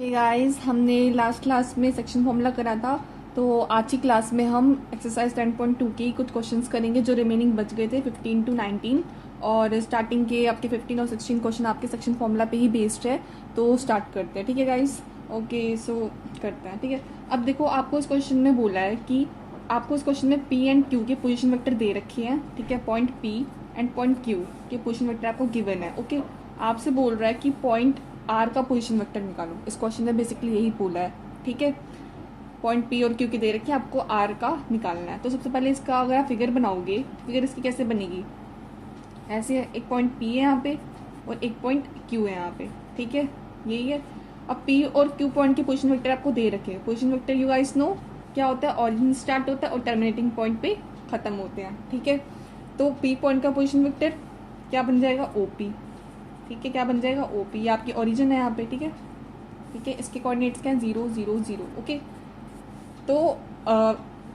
Okay guys, हमने last class में section formula करा था। तो आज की क्लास में हम एक्सरसाइज 10.2 के कुछ क्वेश्चंस करेंगे जो रिमेनिंग बच गए थे 15 to 19। और स्टार्टिंग के आपके 15 और 16 क्वेश्चन आपके सेक्शन फॉर्मूला पे ही बेस्ड है। तो स्टार्ट करते हैं, ठीक है गाइस। ओके, सो करते हैं, ठीक है। अब देखो, आपको इस क्वेश्चन में बोला है कि आपको इस क्वेश्चन में पी एंड क्यू के पोजिशन वेक्टर दे रखे हैं, ठीक है। Point P and point Q के पोजिशन वेक्टर आपको गिवन है। ओके, आपसे बोल रहा है कि पॉइंट आर का पोजीशन वेक्टर निकालो। इस क्वेश्चन में बेसिकली यही बोला है, ठीक है। पॉइंट पी और क्यू की दे रखी है, आपको आर का निकालना है। तो सबसे पहले इसका अगर आप फिगर बनाओगे, फिगर इसकी कैसे बनेगी, ऐसे एक पॉइंट पी है यहाँ पे और एक पॉइंट क्यू है यहाँ पे, ठीक है। यही है। अब पी और क्यू पॉइंट के पोजीशन वेक्टर आपको दे रखे हैं। Position vector you guys know क्या होता है, ऑरिजिन स्टार्ट होता है और टर्मिनेटिंग पॉइंट पे खत्म होते हैं, ठीक है। तो पी पॉइंट का पोजीशन वेक्टर क्या बन जाएगा, ओ पी, ठीक है। क्या बन जाएगा, ओ पी। ये आपकी ओरिजिन है यहाँ पे, ठीक है, ठीक है। इसके कोऑर्डिनेट्स क्या हैं, 0 0 0, ओके। तो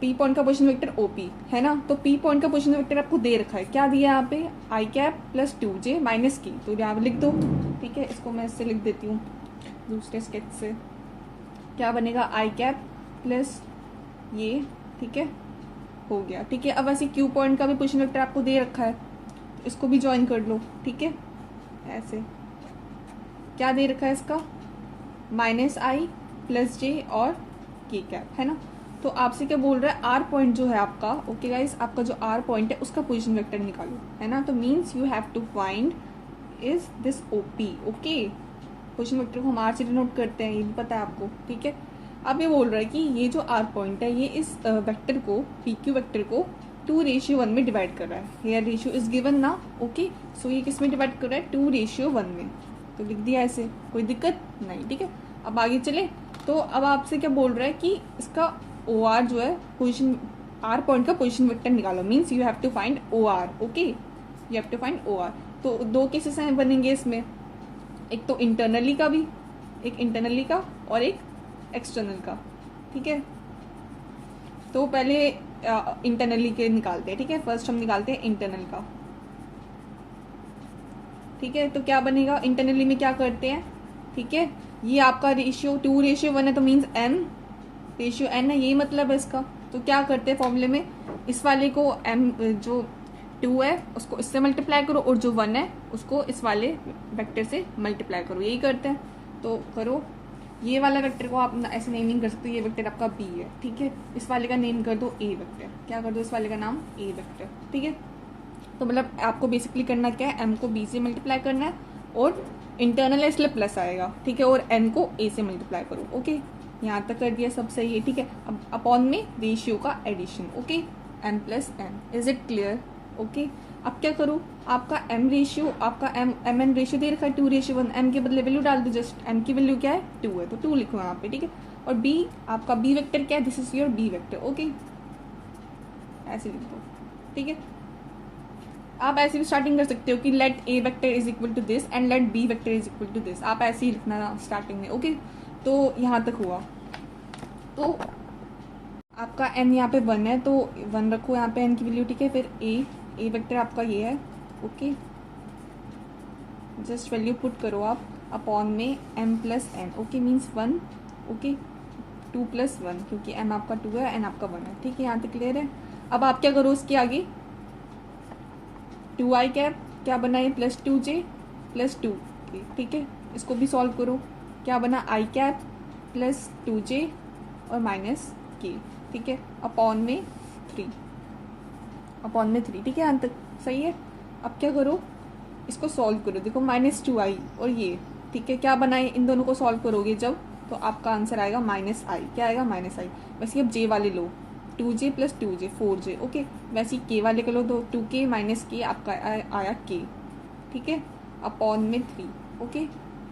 पी पॉइंट का पोजीशन वेक्टर ओ पी है ना। तो पी पॉइंट का पोजीशन वेक्टर आपको दे रखा है, क्या दिया यहाँ पे, आई कैप प्लस 2j माइनस की। तो यहाँ पे लिख दो, ठीक है। इसको मैं इससे लिख देती हूँ दूसरे स्केच से। क्या बनेगा, आई कैप प्लस ये, ठीक है, हो गया, ठीक है। अब ऐसे क्यू पॉइंट का भी पोजीशन वेक्टर आपको दे रखा है, तो इसको भी ज्वाइन कर लो, ठीक है। ऐसे क्या दे रखा है इसका, माइनस आई प्लस जे और के कैप, है ना। तो आपसे क्या बोल रहा है, आर पॉइंट जो है आपका, ओके गाइस, आपका जो आर पॉइंट है उसका पोजीशन वेक्टर निकालो, है ना। तो means you have to find is this O P, okay. Position vector को हम आर से डिनोट करते हैं, ये भी पता है आपको, ठीक है। अब ये बोल रहा है कि ये जो आर पॉइंट है ये इस वेक्टर को, पी क्यू वेक्टर को 2:1 में डिवाइड कर रहा है। हेयर रेशियो इज गिवन ना, ओके। सो ये किस में डिवाइड कर रहा है, 2:1 में। तो लिख दिया ऐसे, कोई दिक्कत नहीं, ठीक है। अब आगे चले। तो अब आपसे क्या बोल रहा है कि इसका ओ आर जो है, पोजिशन आर पॉइंट का पोजिशन वेक्टर निकालो। Means you have to find O R, okay. You have to find O R. तो दो केसेस हैं बनेंगे इसमें, एक तो इंटरनली का भी, एक इंटरनली का और एक एक्सटर्नल का, ठीक है। तो पहले इंटरनली के निकालते हैं, ठीक है। फर्स्ट हम निकालते हैं इंटरनल का, ठीक है। तो क्या बनेगा, इंटरनली में क्या करते हैं, ठीक है। ये आपका रेशियो 2:1 है, तो मीन्स m रेशियो n है, यही मतलब है इसका। तो क्या करते हैं फॉर्मूले में, इस वाले को m जो 2 है उसको इससे मल्टीप्लाई करो और जो 1 है उसको इस वाले वेक्टर से मल्टीप्लाई करो, यही करते हैं। तो करो, ये वाला वेक्टर को आप ऐसे नेमिंग कर सकते हो, ये वेक्टर आपका b है, ठीक है। इस वाले का नेम कर दो a वेक्टर, क्या कर दो, इस वाले का नाम a वेक्टर, ठीक है। तो मतलब आपको बेसिकली करना क्या है, m को b से मल्टीप्लाई करना है और इंटरनल है इसलिए प्लस आएगा, ठीक है। और n को a से मल्टीप्लाई करो, ओके। यहाँ तक कर दिया, सब सही है, ठीक है। अब अपॉन में रेशियो का addition, okay, m plus n। Is it clear, okay. अब क्या करूँ, आपका m रेशियो, आपका m n रेशियो दे रखा है 2:1, m के बदले वैल्यू डाल दो, जस्ट m की वैल्यू क्या है, 2 है, तो 2 लिखो यहाँ पे, ठीक है। और b, आपका b वेक्टर क्या है, this is your b vector, okay. ऐसे लिख दो, ठीक है। आप ऐसे भी स्टार्टिंग कर सकते हो कि let A vector is equal to this and let B vector is equal to this, आप ऐसे ही लिखना स्टार्टिंग में, ओके। तो यहाँ तक हुआ। तो आपका n यहाँ पे 1 है, तो 1 रखो यहाँ पे n की वैल्यू, ठीक है। फिर ए वेक्टर आपका ये है, ओके। जस्ट वैल्यू पुट करो आप अपॉन में m plus n, okay, means 1, okay. 2 plus 1, क्योंकि m आपका 2 है, n आपका 1 है, ठीक है। यहाँ तक क्लियर है। अब आप क्या करो, उसके आगे 2 आई कैप क्या बना, ये प्लस 2j प्लस 2, ठीक है। इसको भी सॉल्व करो, क्या बना, आई कैप प्लस 2j और माइनस k, ठीक है। अपॉन में 3, अपॉन में 3, ठीक है। यहाँ तक सही है। अब क्या करो, इसको सॉल्व करो, देखो -2i और ये, ठीक है। क्या बनाए, इन दोनों को सॉल्व करोगे जब, तो आपका आंसर आएगा -i, क्या आएगा, -i। वैसे अब j वाले लो, 2j plus 2j 4j, okay. वैसे ही k वाले के लो, तो 2k माइनस k आपका आया k, ठीक है, अपॉन में 3, ओके।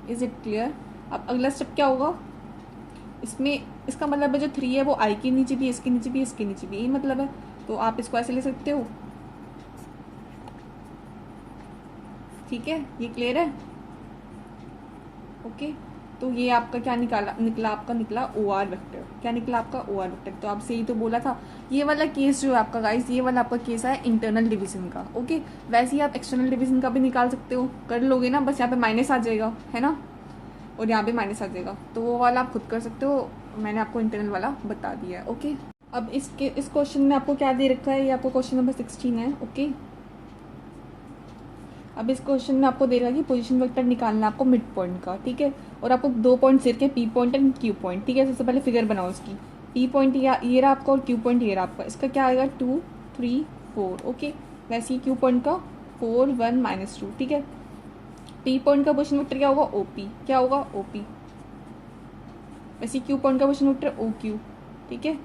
Is it clear. अब अगला स्टेप क्या होगा, इसमें इसका मतलब है जो 3 है वो i के नीचे भी, इसके नीचे भी, इसके नीचे भी, यही मतलब है। तो आप इसको ऐसे ले सकते हो, ठीक है। ये क्लियर है, ओके। तो ये आपका क्या निकला आपका निकला ओ आर वेक्टर, क्या निकला आपका ओ आर वेक्टर। तो आपसे ही तो बोला था, ये वाला केस जो है आपका गाइस, ये वाला आपका केस है इंटरनल डिवीजन का, ओके। वैसे ही आप एक्सटर्नल डिवीजन का भी निकाल सकते हो, कर लोगे ना, बस यहाँ पे माइनस आ जाएगा, है ना। और यहाँ पे माइनस आ जाएगा, तो वो वाला आप खुद कर सकते हो, मैंने आपको इंटरनल वाला बता दिया है। ओके, अब इस क्वेश्चन में आपको क्या दे रखा है, ये आपको क्वेश्चन नंबर 16 है। ओके, अब इस क्वेश्चन में आपको दे रखा है कि पोजीशन वेक्टर निकालना है आपको मिड पॉइंट का, ठीक है। और आपको 2 पॉइंट्स दे रखे, P point and Q point, ठीक है। सबसे पहले फिगर बनाओ इसकी, पी पॉइंट ये रहा आपका और क्यू पॉइंट ये रहा आपका, इसका क्या आएगा 2 3 4। ओके, वैसे ही क्यू पॉइंट का 4 1 -2, ठीक है। पी पॉइंट का पोजीशन वेक्टर क्या होगा, ओपी, क्या होगा ओपी। वैसे क्यू पॉइंट का पोजीशन वेक्टर ओ क्यू, ठीक है।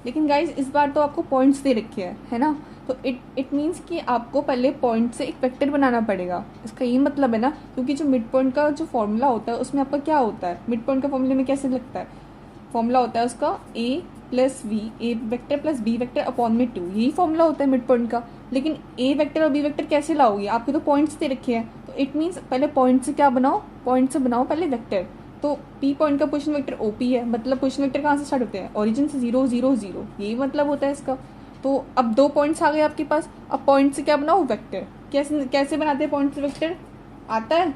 लेकिन गाइज इस बार तो आपको पॉइंट्स दे रखे हैं, है ना, तो इट मीन्स कि आपको पहले पॉइंट से एक वेक्टर बनाना पड़ेगा। इसका ये मतलब है ना, क्योंकि जो मिड पॉइंट का जो फॉर्मूला होता है उसमें आपका क्या होता है, मिड पॉइंट का फॉर्मूले में कैसे लगता है, फॉर्मूला होता है उसका A plus V, A vector plus B vector upon में 2, यही फॉर्मूला होता है मिड पॉइंट का। लेकिन ए वेक्टर और बी वेक्टर कैसे लाओगे, आपके तो पॉइंट्स दे रखे हैं, तो इट मीन्स पहले पॉइंट से क्या बनाओ, पॉइंट से बनाओ पहले वेक्टर। तो पी पॉइंट का पोजीशन वेक्टर ओपी है, मतलब पोजीशन वेक्टर कहाँ से स्टार्ट होते हैं, ओरिजिन से 0 0 0, यही मतलब होता है इसका। तो अब 2 पॉइंट्स आ गए आपके पास, अब पॉइंट से क्या बनाओ वेक्टर। कैसे कैसे बनाते हैं पॉइंट से वेक्टर, आता है,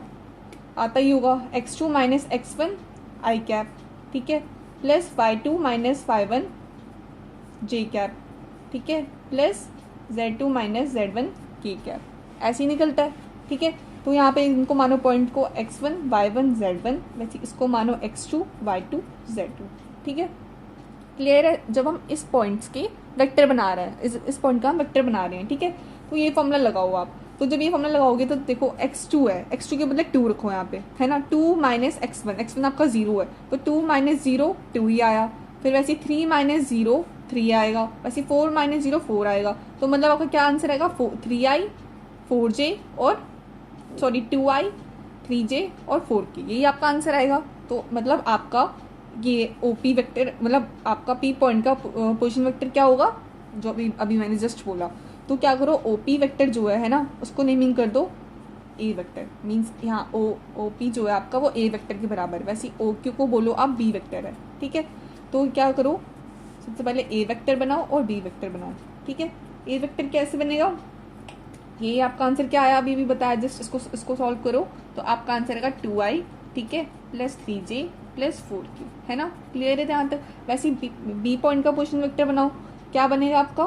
आता ही होगा, x2 - x1 आई कैप, ठीक है, प्लस y2 - y1 जे कैप, ठीक है, प्लस z2 - z1 के कैप, ऐसे ही निकलता है, ठीक है। तो यहाँ पे इनको मानो पॉइंट को x1 y1 z1, वैसे इसको मानो x2 y2 z2, ठीक है। क्लियर है, जब हम इस पॉइंट्स के वेक्टर बना रहे हैं, इस पॉइंट का हम वेक्टर बना रहे हैं, ठीक है। तो ये फॉर्मूला लगाओ आप, तो जब ये फॉर्मूला लगाओगे तो देखो x2 है, x2 के बदले 2 रखो यहाँ पे, है ना, 2 - x1, x1 आपका 0 है, तो 2 - 0 2 ही आया। फिर वैसे 3 - 0 3 आएगा, वैसे 4 - 0 4 आएगा। तो मतलब आपका क्या आंसर आएगा, 3i 4j और सॉरी 2i 3j और 4k, यही आपका आंसर आएगा। तो मतलब आपका ये ओपी वेक्टर, मतलब आपका पी पॉइंट का पोजीशन वेक्टर क्या होगा, जो अभी मैंने जस्ट बोला। तो क्या करो, ओपी वेक्टर जो है ना, उसको नेमिंग कर दो ए वेक्टर, मीन्स यहाँ ओ पी जो है आपका वो ए वेक्टर के बराबर, वैसे ओ क्यू को बोलो आप बी वेक्टर है, ठीक है। तो क्या करो, सबसे पहले ए वेक्टर बनाओ और बी वेक्टर बनाओ, ठीक है। ए वेक्टर कैसे बनेगा, ये आपका आंसर क्या आया, अभी भी बताया, जस्ट इसको सॉल्व करो, तो आपका आंसर आएगा 2i, ठीक है, प्लस 3j प्लस 4q, है ना। क्लियर है ध्यान तक। वैसे बी पॉइंट का पोजीशन वेक्टर बनाओ, क्या बनेगा आपका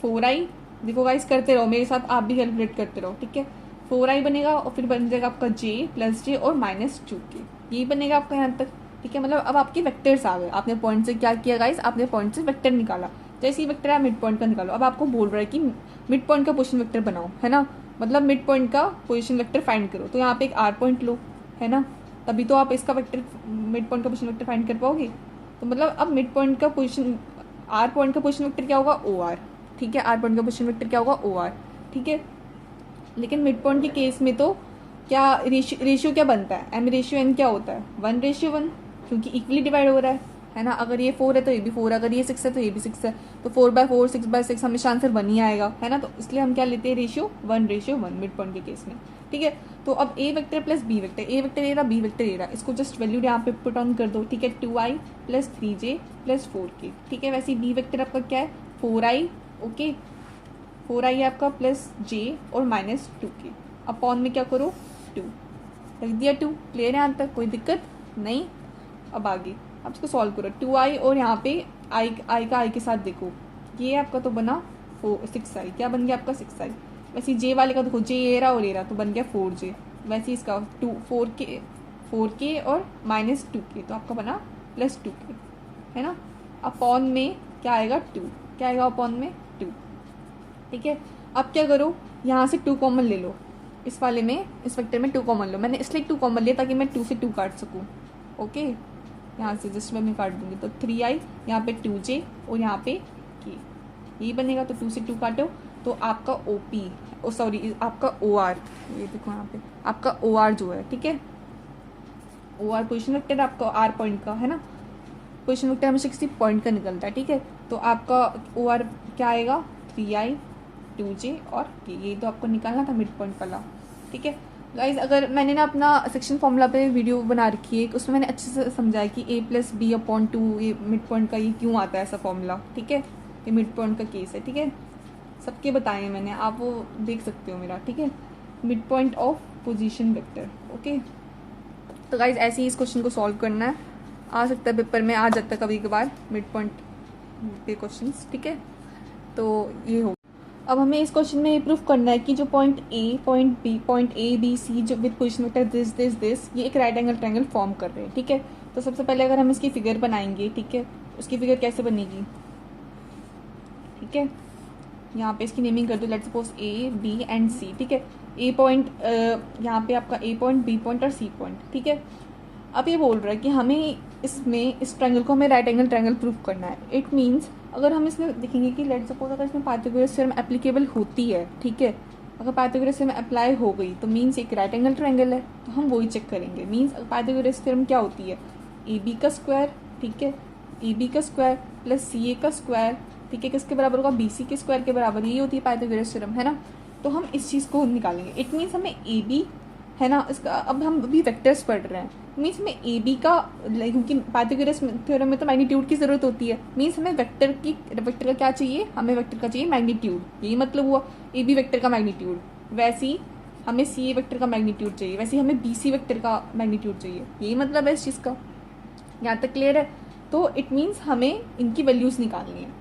4i, देखो गाइस करते रहो मेरे साथ, आप भी कैलकुलेट करते रहो, ठीक है। 4i बनेगा और फिर बन जाएगा आपका j प्लस j और -2k, यही बनेगा आपका यहाँ तक, ठीक है। मतलब अब आपके वेक्टर्स आ गए, आपने पॉइंट से क्या किया गाइस, आपने पॉइंट से वेक्टर निकाला, जैसे ही वेक्टर है मिड पॉइंट का निकालो। अब आपको बोल रहा है कि मिड पॉइंट का पोजीशन वेक्टर बनाओ, है ना, मतलब मिड पॉइंट का पोजीशन वेक्टर फाइंड करो। तो यहाँ पे एक आर पॉइंट लो, है ना, तभी तो आप इसका वेक्टर मिड पॉइंट का पोजीशन वेक्टर फाइंड कर पाओगे। तो मतलब अब मिड पॉइंट का पोजीशन, आर पॉइंट का पोजीशन वेक्टर क्या होगा, ओ आर, ठीक है। आर पॉइंट का पोजीशन वेक्टर क्या होगा, ओ आर, ठीक है। लेकिन मिड पॉइंट के केस में तो क्या रेशियो क्या बनता है, एम रेशियो एन क्या होता है, 1:1, क्योंकि इक्वली डिवाइड हो रहा है ना। अगर ये 4 है तो ये भी 4, अगर ये 6 है तो ये भी 6 है, तो 4/4 6/6 हमेशा आंसर 1 ही आएगा, है ना। तो इसलिए हम क्या लेते हैं, रेशियो 1:1 मिड पॉइंट के केस में, ठीक है। तो अब ए vector plus B vector, A vector ये रहा, बी वेक्टर ये रहा, इसको जस्ट वैल्यू यहाँ पे पुट ऑन कर दो, ठीक है। 2i plus 3j plus 4k, ठीक है। वैसे बी वेक्टर आपका क्या है, 4i, ओके, 4i आपका प्लस j और -2k, अपॉन में क्या करो 2, रख दिया 2। क्लियर है यहाँ तक, कोई दिक्कत नहीं। अब आगे आप इसको सॉल्व करो, 2i और यहाँ पे i का i के साथ देखो, ये आपका तो बना 6i, क्या बन गया आपका 6i। वैसे जे वाले का देखो, जे ये रहा और ये रहा, तो बन गया 4j। वैसे इसका 4k और -2k, तो आपका बना +2k, है ना। अपॉन में क्या आएगा 2, क्या आएगा अपॉन में 2, ठीक है। अब क्या करो, यहाँ से 2 कॉमन ले लो, इस वाले में, इस वेक्टर में 2 कॉमन लो। मैंने इसलिए 2 कॉमन लिया ताकि मैं 2 से 2 काट सकूँ, ओके। यहाँ से जस्ट मैं काट दूंगी, तो 3i, यहाँ पे 2j और यहाँ पे k, यही बनेगा। तो 2 से 2 काटो, तो आपका OP, सॉरी आपका OR, ये देखो यहाँ पे आपका OR जो है, ठीक है। OR पोजीशन वेक्टर आपका R पॉइंट का, है ना, पोजीशन वेक्टर हमेशा किसी पॉइंट का निकलता है, ठीक है। तो आपका OR क्या आएगा, 3i 2j और k, ये तो आपको निकालना था मिड पॉइंट वाला, ठीक है। गाइज अगर मैंने ना अपना सेक्शन फॉर्मूला पे वीडियो बना रखी है, उसमें मैंने अच्छे से समझाया कि a + b/2 ये मिड पॉइंट का ये क्यों आता है ऐसा फॉर्मूला, ठीक है। ये मिड पॉइंट का केस है, ठीक है, सबके बताए हैं मैंने, आप वो देख सकते हो मेरा, ठीक है। Mid point of position vector, okay. तो गाइज ऐसे ही इस क्वेश्चन को सॉल्व करना है, आ सकता है पेपर में, आ जाता है कभी कभार मिड पॉइंट के क्वेश्चंस, ठीक है। तो ये हो, अब हमें इस क्वेश्चन में ये प्रूफ करना है कि जो पॉइंट ए बी सी जो विद पोजिशन वेक्टर दिस ये एक राइट एंगल ट्रायंगल फॉर्म कर रहे हैं, ठीक है। तो सबसे पहले अगर हम इसकी फिगर बनाएंगे, ठीक है, उसकी फिगर कैसे बनेगी, ठीक है, यहाँ पे इसकी नेमिंग कर दो, let's suppose A B and C, ठीक है। ए पॉइंट यहाँ पे आपका ए पॉइंट, बी पॉइंट और सी पॉइंट, ठीक है। अब ये बोल रहा है कि हमें इसमें इस ट्रायंगल को हमें राइट एंगल ट्रायंगल प्रूफ करना है। इट मीन्स अगर हम इसमें देखेंगे कि लेट्स सपोज अगर इसमें पाइथागोरस थ्योरम एप्लीकेबल होती है, ठीक है, अगर पाइथागोरस थ्योरम अप्लाई हो गई तो मीन्स एक राइट एंगल ट्रायंगल है, तो हम वही चेक करेंगे। मीन्स पाइथागोरस थ्योरम क्या होती है, ए बी का स्क्वायर, ठीक है, ए बी का स्क्वायर प्लस सी ए का स्क्वायर, ठीक है, किसके बराबर होगा, बी सी के स्क्वायर के बराबर, ये होती है पाइथागोरस थ्योरम, है ना। तो हम इस चीज़ को निकालेंगे। इट मीन्स हमें ए बी, है ना, इसका अब हम अभी वेक्टर्स पढ़ रहे हैं, मीन्स हमें ए बी का, क्योंकि पाइथागोरस थ्योरम में तो मैग्नीट्यूड की ज़रूरत होती है, मीन्स हमें वेक्टर का क्या चाहिए, हमें वेक्टर का चाहिए मैग्नीट्यूड, यही मतलब हुआ ए बी वेक्टर का मैग्नीट्यूड। वैसे ही हमें सी ए वेक्टर का मैग्नीट्यूड चाहिए, वैसे ही हमें बी सी वेक्टर का मैग्नीट्यूड चाहिए, यही मतलब है इस चीज़ का। यहाँ तक क्लियर है। तो इट मीन्स हमें इनकी वैल्यूज़ निकालनी है।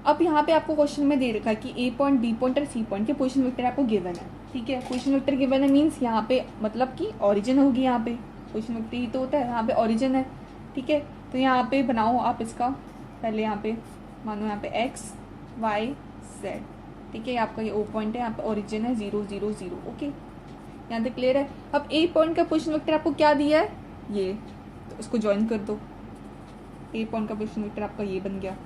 अब यहाँ पे आपको क्वेश्चन में दे रखा है कि ए पॉइंट, बी पॉइंट और सी पॉइंट के पोजीशन वेक्टर आपको गिवन है, ठीक है। पोजीशन वेक्टर गिवन है मीन्स यहाँ पे मतलब कि ओरिजिन होगी, यहाँ पे पोजीशन वेक्टर ही तो होता है, यहाँ पे ओरिजिन है, ठीक है। तो यहाँ पे बनाओ आप इसका, पहले यहाँ पे मानो यहाँ पे एक्स वाई जेड, ठीक है, आपका ये ओ पॉइंट है, यहाँ पे ओरिजिन है 0 0 0, ओके, यहाँ तक क्लियर है। अब ए पॉइंट का पोजीशन वेक्टर आपको क्या दिया है, ये, तो इसको ज्वाइन कर दो, ए पॉइंट का पोजीशन वेक्टर आपका ये बन गया,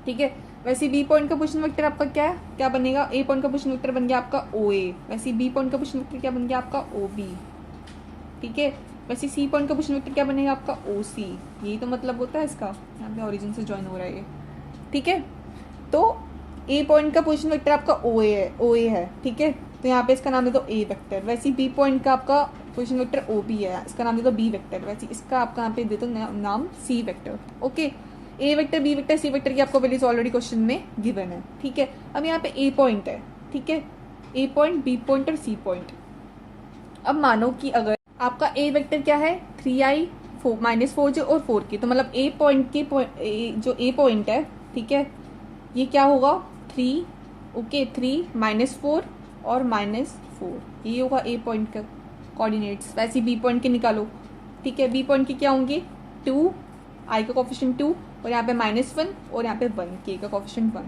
ठीक है। वैसे बी पॉइंट का पोजीशन वेक्टर आपका क्या बनेगा, ए पॉइंट का पोजीशन वेक्टर बन गया आपका ओ ए, वैसे बी पॉइंट का पोजीशन वेक्टर क्या बन गया आपका ओ बी, ठीक है। वैसे सी पॉइंट का पोजीशन वेक्टर क्या बनेगा आपका ओ सी, यही तो मतलब होता है इसका, यहाँ पे ओरिजिन से ज्वाइन हो रहा है ये, ठीक है। तो ए पॉइंट का पोजीशन वेक्टर आपका ओ ए है, ठीक है, तो यहाँ पे इसका नाम दे दो ए वेक्टर। वैसे बी पॉइंट का आपका पोजीशन वेक्टर ओ बी है, इसका नाम दे दो बी वेक्टर। वैसे इसका आपका यहाँ पे दे दो नाम सी वेक्टर, ओके। ए वेक्टर, बी वेक्टर, सी वेक्टर की आपको वैल्यूज ऑलरेडी क्वेश्चन में गिवन है, ठीक है। अब यहाँ पे ए पॉइंट है, ठीक है, ए पॉइंट, बी पॉइंट और सी पॉइंट। अब मानो कि अगर आपका ए वेक्टर क्या है 3i -4j और 4k, तो मतलब ए पॉइंट के जो ए पॉइंट है, ठीक है, ये क्या होगा 3, ओके, 3 -4 और -4, ये होगा ए पॉइंट का कोऑर्डिनेट्स। वैसे बी पॉइंट के निकालो, ठीक है, बी पॉइंट के क्या होंगे 2, आई का कोफिशिएंट 2 और यहाँ पे -1 और यहाँ पे 1, के का कोफिशिएंट 1,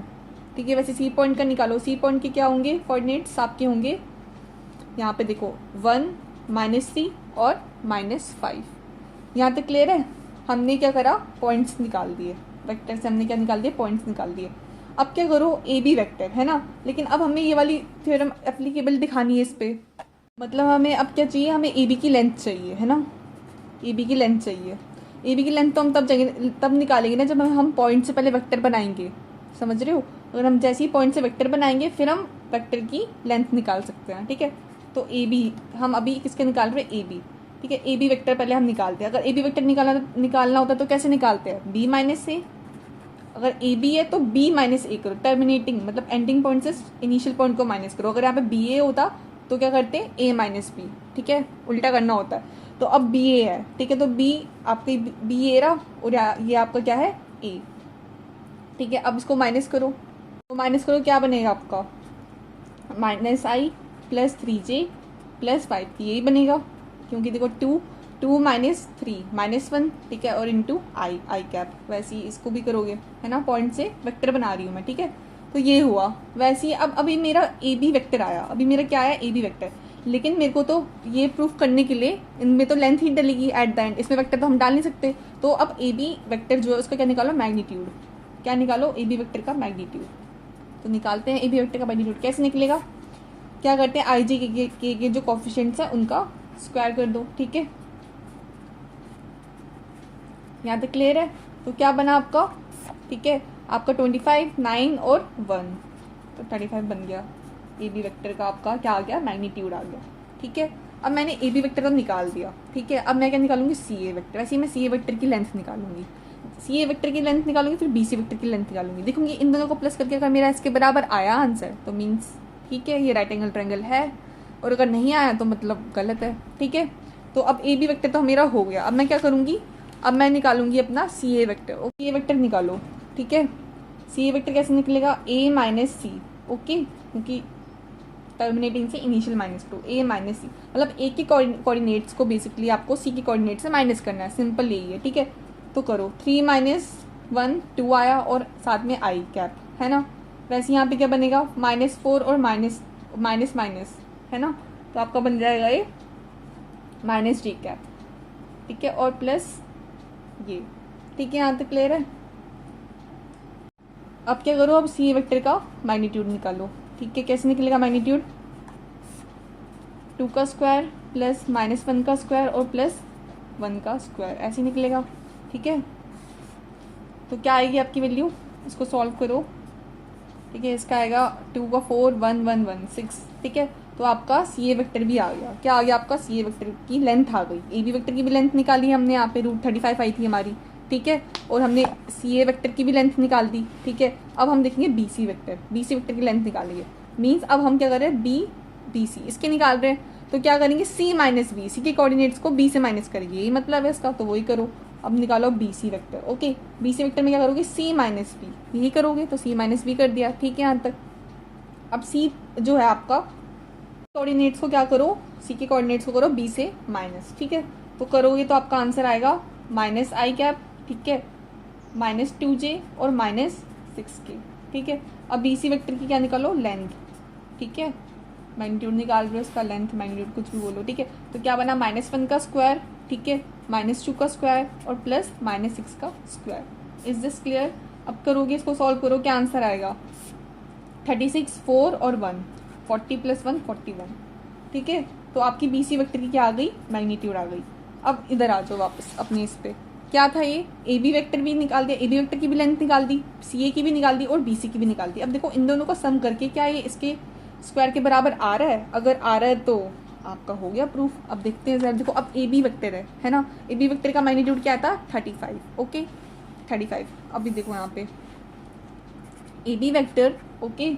ठीक है। वैसे सी पॉइंट का निकालो, सी पॉइंट के क्या होंगे कोऑर्डिनेट्स आपके होंगे, यहाँ पे देखो 1 -3 और -5। यहाँ तक क्लियर है। हमने क्या करा, पॉइंट्स निकाल दिए, वेक्टर से हमने क्या निकाल दिए, पॉइंट्स निकाल दिए। अब क्या करो, ए बी वेक्टर है ना, लेकिन अब हमें ये वाली थ्योरम एप्लीकेबल दिखानी है इस पे, मतलब हमें अब क्या चाहिए, हमें ए बी की लेंथ चाहिए, है ना, ए बी की लेंथ चाहिए। ए बी की लेंथ तो हम तब निकालेंगे ना जब हम पॉइंट से पहले वेक्टर बनाएंगे, समझ रहे हो। अगर हम जैसे ही पॉइंट से वेक्टर बनाएंगे फिर हम वेक्टर की लेंथ निकाल सकते हैं, ठीक है। तो ए बी हम अभी किसके निकाल रहे हैं, ए बी, ठीक है। ए बी वेक्टर पहले हम निकालते हैं। अगर ए बी वेक्टर निकालना होता तो कैसे निकालते हैं, बी माइनस ए। अगर ए बी है तो बी माइनस ए करो, टर्मिनेटिंग मतलब एंडिंग पॉइंट से इनिशियल पॉइंट को माइनस करो। अगर यहाँ पे बी ए होता तो क्या करते हैं, ए माइनस बी, ठीक है, उल्टा करना होता है। तो अब बी ए है, ठीक है, तो बी आपकी बी ए रहा और ये आपका क्या है ए, ठीक है। अब इसको माइनस करो, तो माइनस करो क्या बनेगा आपका -i + 3j + 5, यही बनेगा, क्योंकि देखो 2 - 3 -1, ठीक है, और इंटू आई कैप। वैसे ही इसको भी करोगे, है ना, पॉइंट से वेक्टर बना रही हूँ मैं, ठीक है। तो ये हुआ। वैसे ही अब अभी मेरा ए बी वेक्टर आया, अभी मेरा क्या आया ए बी वेक्टर, लेकिन मेरे को तो ये प्रूफ करने के लिए इनमें तो लेंथ ही डलेगी एट द एंड, इसमें वेक्टर तो हम डाल नहीं सकते। तो अब ए बी वेक्टर जो है उसका क्या निकालो, मैग्नीट्यूड। क्या निकालो, ए बी वेक्टर का मैग्नीट्यूड। तो निकालते हैं ए बी वेक्टर का मैग्नीट्यूड, कैसे निकलेगा, क्या करते हैं, आई जे के जो कोफिशिएंट्स है उनका स्क्वायर कर दो, ठीक है। यहाँ तक क्लियर है। तो क्या बना आपका, ठीक है, आपका 25, 9 और 1, तो 35 बन गया। ए बी वेक्टर का आपका क्या आ गया, मैग्नीट्यूड आ गया, ठीक है। अब मैंने ए बी वेक्टर तो निकाल दिया, ठीक है। अब मैं क्या निकालूंगी, सी ए वेक्टर। वैसे ही मैं सी ए वेक्टर की लेंथ निकालूंगी, सी ए वेक्टर की लेंथ निकालूंगी, फिर बी सी वेक्टर की लेंथ निकालूंगी। देखूंगी इन दोनों को प्लस करके अगर मेरा इसके बराबर आया आंसर तो मीन्स ठीक है, ये राइट एंगल ट्रायंगल है, और अगर नहीं आया तो मतलब गलत है, ठीक है। तो अब ए बी वेक्टर तो मेरा हो गया। अब मैं क्या करूँगी, अब मैं निकालूंगी अपना सी ए वेक्टर। ओके, ए वेक्टर निकालो। ठीक है, सी ए वेक्टर कैसे निकलेगा, ए माइनस सी। ओके, क्योंकि टर्मिनेटिंग से इनिशियल माइनस टू, ए माइनस सी, मतलब ए के कोऑर्डिनेट्स को बेसिकली आपको सी के कोऑर्डिनेट से माइनस करना है, सिंपल यही है। ठीक है, तो करो 3 माइनस 1 2 आया और साथ में आई कैप है ना। वैसे यहाँ पे क्या बनेगा, -4 और माइनस माइनस माइनस है ना, तो आपका बन जाएगा ये माइनस डी कैप। ठीक है, और प्लस ये। ठीक है, यहाँ तक क्लियर है। अब क्या करो, अब सी वेक्टर का मैग्नीट्यूड निकालो। ठीक है, कैसे निकलेगा मैग्नीट्यूड, 2 का स्क्वायर प्लस -1 का स्क्वायर और प्लस 1 का स्क्वायर, ऐसे निकलेगा। ठीक है, तो क्या आएगी आपकी वैल्यू, इसको सॉल्व करो। ठीक है, इसका आएगा 2 का 4 1 1 1 6। ठीक है, तो आपका सी ए वेक्टर भी आ गया। क्या आ गया आपका, सी ए वेक्टर की लेंथ आ गई। ए बी वेक्टर की भी लेंथ निकाली हमने, यहाँ पे √35 आई थी हमारी। ठीक है, और हमने सी ए वेक्टर की भी लेंथ निकाल दी। ठीक है, अब हम देखेंगे B C vector, B C vector की लेंथ निकालेंगे। मीन्स अब हम क्या कर रहे हैं, बी सी इसके निकाल रहे हैं, तो क्या करेंगे, सी माइनस बी, सी के कोऑर्डिनेट्स को बी से माइनस करेंगे, यही मतलब है इसका, तो वही करो। अब निकालो B C vector. Okay, B C vector में क्या करोगे, सी माइनस बी, यही करोगे, तो सी माइनस बी कर दिया। ठीक है, यहाँ तक। अब सी जो है आपका कोऑर्डिनेट्स को क्या करो, सी के कोऑर्डिनेट्स को करो बी से माइनस। ठीक है, तो करोगे तो आपका आंसर आएगा माइनस आई कैप। ठीक है, -2j और -6k। ठीक है, अब बी सी वेक्टर की क्या निकालो, लेंथ। ठीक है, मैग्नीट्यूड निकाल रहे हो इसका, लेंथ मैग्नीट्यूड कुछ भी बोलो। ठीक है, तो क्या बना, -1 का स्क्वायर, ठीक है, -2 का स्क्वायर और प्लस -6 का स्क्वायर। Is this clear. अब करोगे इसको सॉल्व करो, क्या आंसर आएगा, 36 4 और 1 40 + 1 41। ठीक है, तो आपकी बी सी वेक्टर की क्या आ गई, मैग्नीट्यूड आ गई। अब इधर आ जाओ वापस अपने इस पे, क्या था ये, ए बी वेक्टर भी निकाल दिया, ए बी वेक्टर की भी लेंथ निकाल दी, सी ए की भी निकाल दी और बी सी की भी निकाल दी। अब देखो इन दोनों को सम करके क्या ये इसके स्क्वायर के बराबर आ रहा है, अगर आ रहा है तो आपका हो गया प्रूफ। अब देखते हैं जरा, देखो अब ए बी वेक्टर है ना, ए बी वेक्टर का मैग्नीट्यूड क्या था, 35। ओके, 35। अभी देखो यहाँ पे A B vector, okay,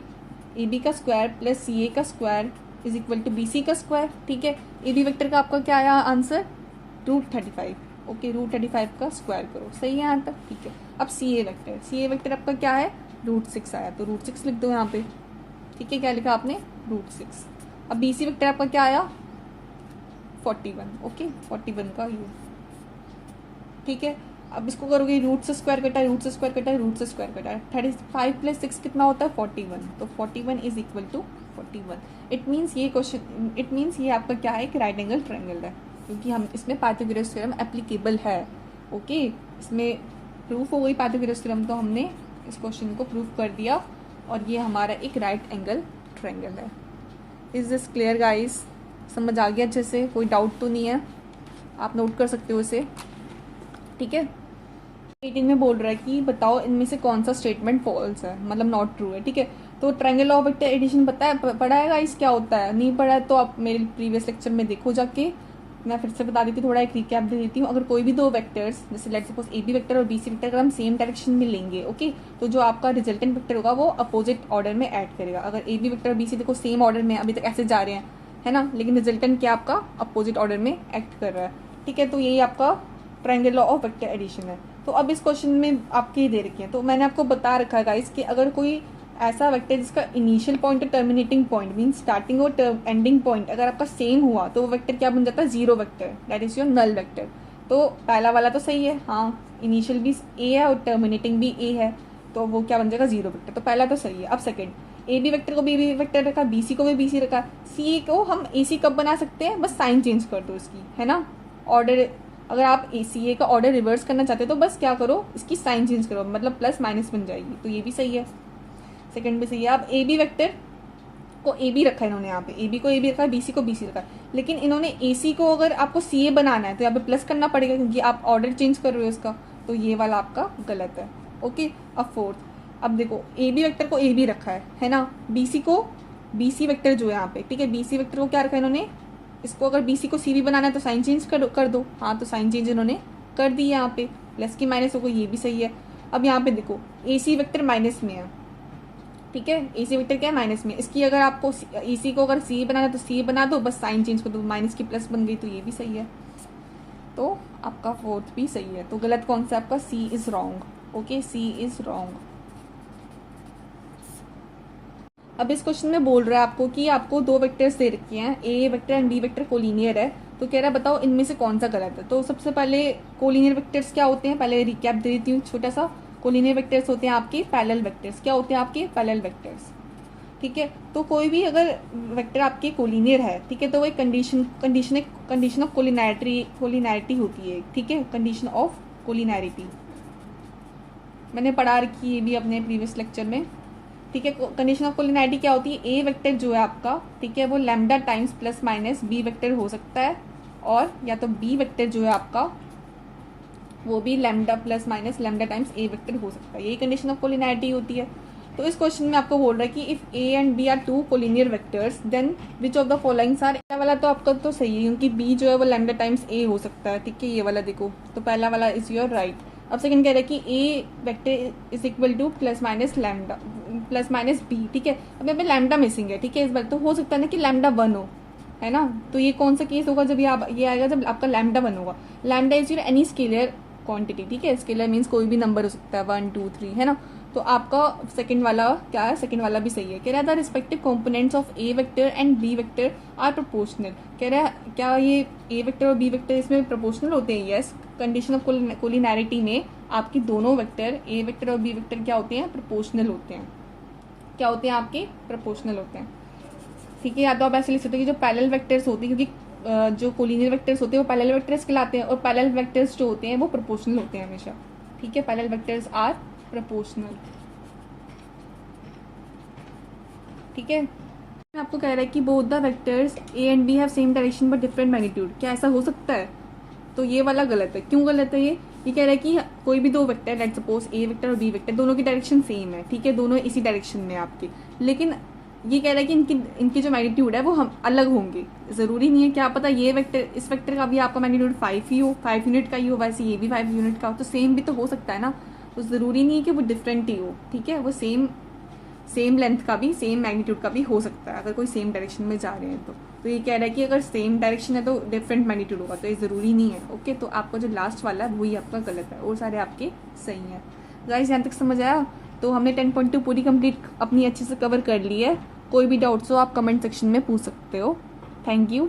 A B का स्क्वायर प्लस सी ए का square is equal to B C का स्क्वायर। ठीक है, ए बी वेक्टर का आपका क्या आया आंसर, √35। ओके, √35 का स्क्वायर करो, सही है यहाँ तक। ठीक है, अब सी ए वेक्टर आपका क्या है, √6 आया, तो √6 लिख दो यहाँ पे। ठीक है, क्या लिखा आपने, √6। अब बी सी वेक्टर आपका क्या आया, 41। ओके, 41 का यू। ठीक है, अब इसको करोगे, रूट से स्क्वायर कटा है, रूट से स्क्वायर कटा है, रूट से स्क्वायर कटा है, 35 + 6 कितना होता है, 41। तो 41 is equal to 41। It means ये आपका क्या है, एक राइट एंगल ट्रायंगल है, क्योंकि हम इसमें पाइथागोरस थ्योरम एप्लीकेबल है। ओके, इसमें प्रूफ हो गई पाइथागोरस थ्योरम, तो हमने इस क्वेश्चन को प्रूफ कर दिया और ये हमारा एक राइट एंगल ट्रायंगल है। इज दिस क्लियर गाइस, समझ आ गया अच्छे से, कोई डाउट तो नहीं है, आप नोट कर सकते हो इसे। ठीक है, 18 में बोल रहा है कि बताओ इनमें से कौन सा स्टेटमेंट फॉल्स है, मतलब नॉट ट्रू है। ठीक है, तो ट्रायंगल ऑफ वेक्टर एडिशन पढ़ा है गाइस, क्या होता है, नहीं पढ़ा है तो आप मेरे प्रीवियस लेक्चर में देखो जाके, मैं फिर से बता देती हूँ, थोड़ा एक रिकैप दे देती हूँ। अगर कोई भी दो वेक्टर्स, जैसे let's suppose A B vector और बी सी वेक्टर, अगर हम सेम डायरेक्शन में लेंगे, ओके, तो जो आपका रिजल्टेंट वेक्टर होगा वो अपोजिट ऑर्डर में ऐड करेगा। अगर ए बी वेक्टर और बी सी देखो सेम ऑर्डर में अभी तक ऐसे जा रहे हैं, है ना, लेकिन रिजल्टेंट क्या आपका अपोजिट ऑर्डर में एक्ट कर रहा है। ठीक है, तो यही आपका triangle law of vector addition है। तो अब इस क्वेश्चन में आपके ही दे रखे हैं, तो मैंने आपको बता रखा है गाइस कि अगर कोई ऐसा वेक्टर जिसका इनिशियल पॉइंट और टर्मिनेटिंग पॉइंट मीन स्टार्टिंग और एंडिंग पॉइंट अगर आपका सेम हुआ तो वो वेक्टर क्या बन जाता है, zero vector, that is your null vector. तो पहला वाला तो सही है, हाँ, इनिशियल भी ए है और टर्मिनेटिंग भी ए है, तो वो क्या बन जाएगा, जीरो वेक्टर। तो पहला तो सही है। अब सेकेंड, ए बी वेक्टर को बी वेक्टर रखा, बी सी को भी बी सी रखा, सी को हम ए सी कब बना सकते हैं, बस साइन चेंज कर दो इसकी, है ना, ऑर्डर। अगर आप सी ए का ऑर्डर रिवर्स करना चाहते हो तो बस क्या करो, इसकी साइन चेंज करो, मतलब प्लस माइनस बन जाएगी, तो ये भी सही है, सेकंड भी सही है। अब ए बी वेक्टर को ए बी रखा है इन्होंने, यहाँ पे ए बी को ए बी रखा है, बी सी को बी सी रखा है, लेकिन इन्होंने ए सी को अगर आपको सी ए बनाना है तो यहाँ पे प्लस करना पड़ेगा क्योंकि आप ऑर्डर चेंज कर रहे हो इसका, तो ये वाला आपका गलत है। ओके, अब फोर्थ, अब देखो ए बी वेक्टर को ए बी रखा है ना, बी सी को बी सी वेक्टर जो है यहाँ पे, ठीक है, बी सी वेक्टर को क्या रखा है इन्होंने, इसको अगर बी सी को सी बी बनाना है तो साइन चेंज कर दो, हाँ, तो साइन चेंज इन्होंने कर दी है, यहाँ पे प्लस की माइनस हो गई, ये भी सही है। अब यहाँ पे देखो ए सी वेक्टर माइनस में है, ठीक है, ए सी वेक्टर क्या है, माइनस में, इसकी अगर आपको ए सी को अगर सी बनाना है तो सी बना दो, बस साइन चेंज कर दो, माइनस की प्लस बन गई, तो ये भी सही है। तो आपका फोर्थ भी सही है। तो गलत कौन सा आपका? C is wrong. Okay, C is wrong. अब इस क्वेश्चन में बोल रहा है आपको कि आपको दो वेक्टर्स दे रखे हैं, A vector and B vector collinear है। तो कह रहा है बताओ इनमें से कौन सा गलत है। तो सबसे पहले कोलिनियर वेक्टर्स क्या होते हैं, पहले रिकैप दे देती हूँ छोटा सा। कोलिनियर वेक्टर्स होते हैं आपके पैरेलल वेक्टर्स। क्या होते हैं आपके? Parallel vectors. ठीक है, तो कोई भी अगर वेक्टर आपके कोलिनियर है, ठीक है, तो वो एक कंडीशन ऑफ कोलिनैरिटी होती है। ठीक है, कंडीशन ऑफ कोलिनैरिटी मैंने पढ़ा रखी है भी अपने प्रीवियस लेक्चर में। ठीक है, कंडीशन ऑफ कोलिनैरिटी क्या होती है? ए वेक्टर जो है आपका, ठीक है, वो lambda times plus minus B vector हो सकता है, और या तो बी वेक्टर जो है आपका वो भी lambda plus minus lambda times A vector हो सकता है। यही कंडीशन ऑफ कोलिनैरिटी होती है। तो इस क्वेश्चन में आपको बोल रहा है कि if A and B are two collinear vectors then which of the followings are. ये वाला तो आपका तो सही है क्योंकि बी जो है वो लैम्डा टाइम्स ए हो सकता है। ठीक है, ये वाला देखो, तो पहला वाला इज योर राइट। अब सेकंड कह रहा है कि A vector is equal to plus minus lambda plus minus B. ठीक है, अब यहाँ पे लैम्डा मिसिंग है। ठीक है, इस बार तो हो सकता है ना कि लैम्डा 1 हो, है ना। तो ये कौन सा केस होगा? जब ये आएगा जब आपका लैम्डा 1 होगा। Lambda is your any scalar quantity. ठीक है, स्केलर मीन्स कोई भी नंबर हो सकता है, 1 2 3, है ना। तो आपका सेकंड वाला क्या है? सेकंड वाला भी सही है। कह रहा है the respective components of A vector and B vector are proportional. कह रहा है क्या ये ए वेक्टर और बी वेक्टर इसमें प्रोपोर्शनल होते हैं? यस। कंडीशन ऑफ कोलिनैरिटी में आपकी दोनों वेक्टर ए वेक्टर और बी वेक्टर क्या होते हैं? प्रोपोर्शनल होते हैं। क्या होते हैं आपके? प्रोपोर्शनल होते हैं। ठीक है, या तो आप ऐसे लिख सकते हो कि जो पैरेलल वेक्टर्स होते हैं, क्योंकि जो कोलिनियर वेक्टर्स होते हैं वो पैरेलल वेक्टर्स कहलाते हैं, और पैरेलल वेक्टर्स जो होते हैं वो प्रोपोर्शनल होते हैं हमेशा। ठीक है, पैरेलल वेक्टर्स आर प्रोपोर्शनल। ठीक है, आपको कह रहा है कि both the vectors A and B have same direction but different magnitude. क्या ऐसा हो सकता है? तो ये वाला गलत है। क्यों गलत है ये कह रहा है कि कोई भी दो vector, let's suppose A vector और बी वेक्टर, दोनों की डायरेक्शन सेम है। ठीक है, दोनों इसी डायरेक्शन में आपकी, लेकिन ये कह रहा है कि इनकी जो मैग्नीट्यूड है वो हम अलग होंगे। जरूरी नहीं है, क्या पता ये वेक्टर इस वेक्टर का भी आपका मैग्नीट्यूड 5 ही हो, 5 यूनिट का ही हो, वैसे ये भी 5 यूनिट का हो, तो सेम भी तो हो सकता है ना। तो जरूरी नहीं है कि वो डिफरेंट ही हो। ठीक है, वो सेम लेंथ का भी, सेम मैग्नीट्यूड का भी हो सकता है अगर कोई सेम डायरेक्शन में जा रहे हैं तो ये कह रहा है कि अगर सेम डायरेक्शन है तो डिफरेंट मैग्नीट्यूड होगा, तो ये ज़रूरी नहीं है। ओके, तो आपका जो लास्ट वाला है वही आपका गलत है और सारे आपके सही हैं। गाइस, यहाँ तक समझ आया? तो हमने 10.2 पूरी कंप्लीट अपनी अच्छे से कवर कर ली है। कोई भी डाउट्स हो आप कमेंट सेक्शन में पूछ सकते हो। Thank you.